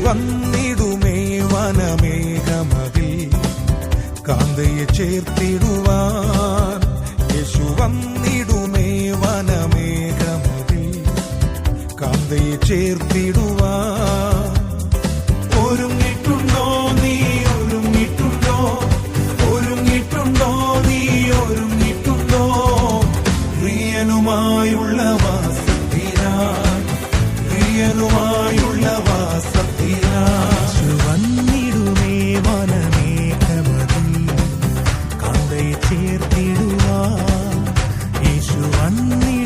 വന്നിടുമേ വനമേഘമതിൽ കാന്തയെ ചേർത്തിടുവാൻ. യേശു വന്നിടുമേ വനമേഘമതിൽ കാന്തയെ ചേർത്തിടുവാൻ. ഒരുങ്ങിട്ടുണ്ടോ നീ, ഒരുങ്ങിട്ടുണ്ടോ, ഒരുങ്ങിട്ടുണ്ടോ നീ, ഒരുങ്ങിട്ടുണ്ടോ പ്രിയനുമായുള്ള വാസത്തിനായി, പ്രിയനുമായുള്ള വാസത്തിനായി. വന്നിടുമേ വനമേഘമതിൽ കാന്തയെ ചേർത്തിടുവാൻ. യേശു വന്നി